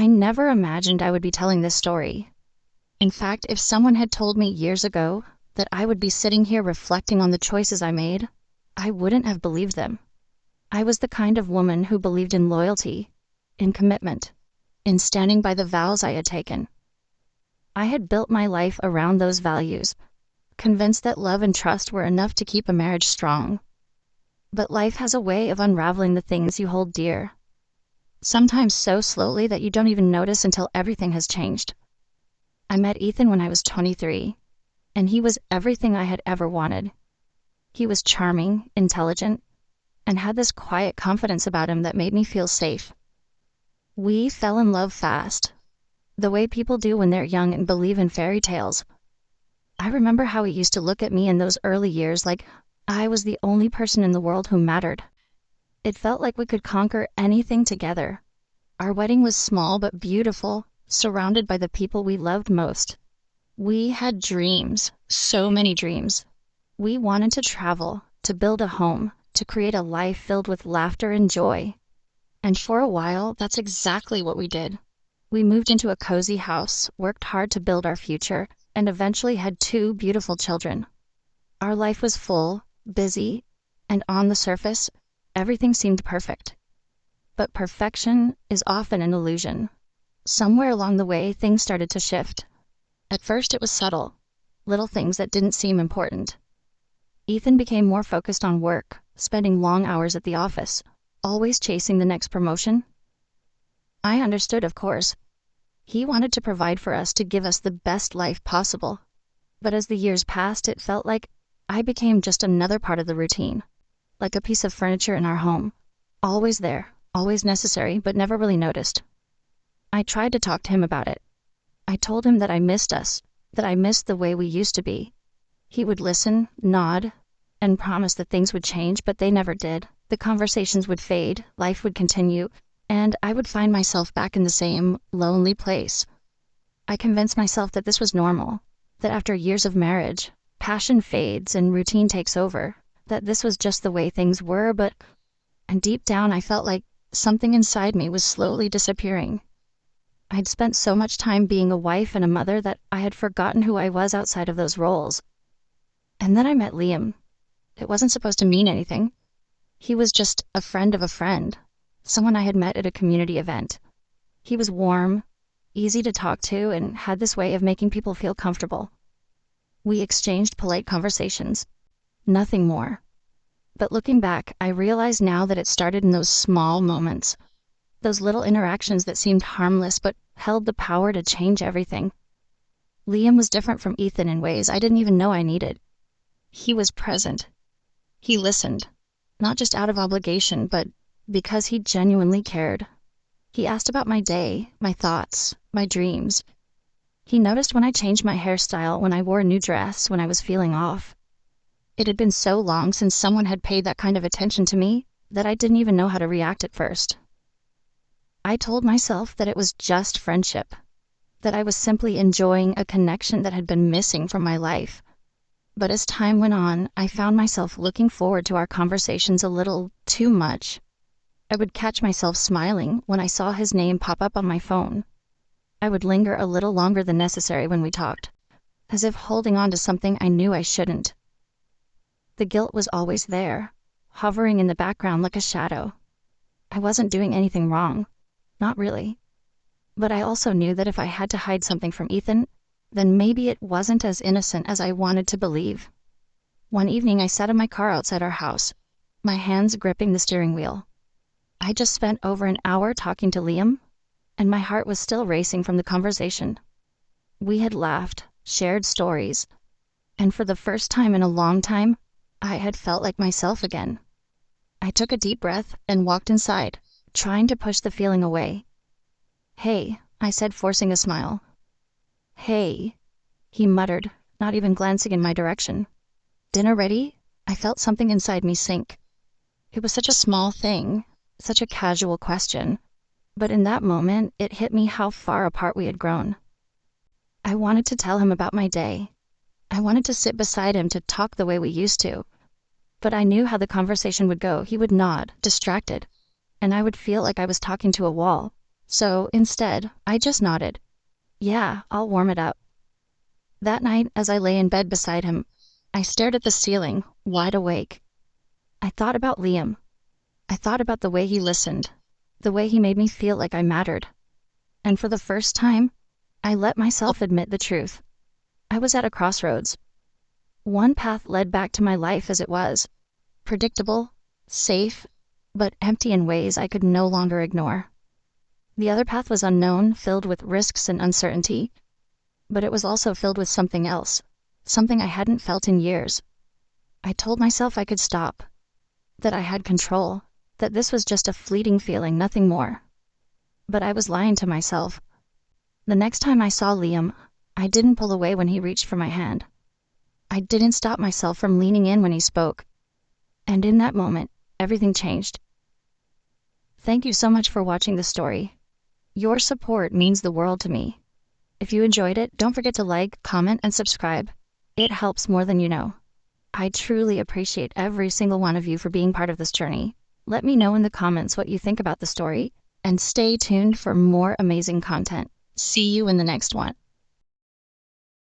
I never imagined I would be telling this story. In fact, if someone had told me years ago that I would be sitting here reflecting on the choices I made, I wouldn't have believed them. I was the kind of woman who believed in loyalty, in commitment, in standing by the vows I had taken. I had built my life around those values, convinced that love and trust were enough to keep a marriage strong. But life has a way of unraveling the things you hold dear, sometimes so slowly that you don't even notice until everything has changed. I met Ethan when I was 23, and he was everything I had ever wanted. He was charming, intelligent, and had this quiet confidence about him that made me feel safe. We fell in love fast, the way people do when they're young and believe in fairy tales. I remember how he used to look at me in those early years like I was the only person in the world who mattered. It felt like we could conquer anything together. Our wedding was small but beautiful, surrounded by the people we loved most. We had dreams, so many dreams. We wanted to travel, to build a home, to create a life filled with laughter and joy. And for a while, that's exactly what we did. We moved into a cozy house, worked hard to build our future, and eventually had 2 beautiful children. Our life was full, busy, and on the surface, everything seemed perfect. But perfection is often an illusion. Somewhere along the way, things started to shift. At first, it was subtle, little things that didn't seem important. Ethan became more focused on work, spending long hours at the office, always chasing the next promotion. I understood, of course. He wanted to provide for us, to give us the best life possible. But as the years passed, it felt like I became just another part of the routine, like a piece of furniture in our home, always there, always necessary, but never really noticed. I tried to talk to him about it. I told him that I missed us, that I missed the way we used to be. He would listen, nod, and promise that things would change, but they never did. The conversations would fade, life would continue, and I would find myself back in the same lonely place. I convinced myself that this was normal, that after years of marriage, passion fades and routine takes over, that this was just the way things were, and deep down I felt like something inside me was slowly disappearing. I'd spent so much time being a wife and a mother that I had forgotten who I was outside of those roles. And then I met Liam. It wasn't supposed to mean anything. He was just a friend of a friend, someone I had met at a community event. He was warm, easy to talk to, and had this way of making people feel comfortable. We exchanged polite conversations, nothing more. But looking back, I realize now that it started in those small moments, those little interactions that seemed harmless but held the power to change everything. Liam was different from Ethan in ways I didn't even know I needed. He was present. He listened, not just out of obligation, but because he genuinely cared. He asked about my day, my thoughts, my dreams. He noticed when I changed my hairstyle, when I wore a new dress, when I was feeling off. It had been so long since someone had paid that kind of attention to me that I didn't even know how to react at first. I told myself that it was just friendship, that I was simply enjoying a connection that had been missing from my life. But as time went on, I found myself looking forward to our conversations a little too much. I would catch myself smiling when I saw his name pop up on my phone. I would linger a little longer than necessary when we talked, as if holding on to something I knew I shouldn't. The guilt was always there, hovering in the background like a shadow. I wasn't doing anything wrong. Not really. But I also knew that if I had to hide something from Ethan, then maybe it wasn't as innocent as I wanted to believe. One evening I sat in my car outside our house, my hands gripping the steering wheel. I just spent over an hour talking to Liam, and my heart was still racing from the conversation. We had laughed, shared stories, and for the first time in a long time, I had felt like myself again. I took a deep breath and walked inside, trying to push the feeling away. "Hey," I said, forcing a smile. "Hey," he muttered, not even glancing in my direction. "Dinner ready?" I felt something inside me sink. It was such a small thing, such a casual question, but in that moment it hit me how far apart we had grown. I wanted to tell him about my day. I wanted to sit beside him to talk the way we used to. But I knew how the conversation would go. He would nod, distracted, and I would feel like I was talking to a wall, So instead, I just nodded. Yeah, I'll warm it up. That night, as I lay in bed beside him, I stared at the ceiling, wide awake. I thought about Liam. I thought about the way he listened, the way he made me feel like I mattered. And for the first time, I let myself admit the truth. I was at a crossroads. One path led back to my life as it was, predictable, safe, but empty in ways I could no longer ignore. The other path was unknown, filled with risks and uncertainty, but it was also filled with something else, something I hadn't felt in years. I told myself I could stop, that I had control, that this was just a fleeting feeling, nothing more. But I was lying to myself. The next time I saw Liam, I didn't pull away when he reached for my hand. I didn't stop myself from leaning in when he spoke. And in that moment, everything changed. Thank you so much for watching this story. Your support means the world to me. If you enjoyed it, don't forget to like, comment, and subscribe. It helps more than you know. I truly appreciate every single one of you for being part of this journey. Let me know in the comments what you think about the story, and stay tuned for more amazing content. See you in the next one.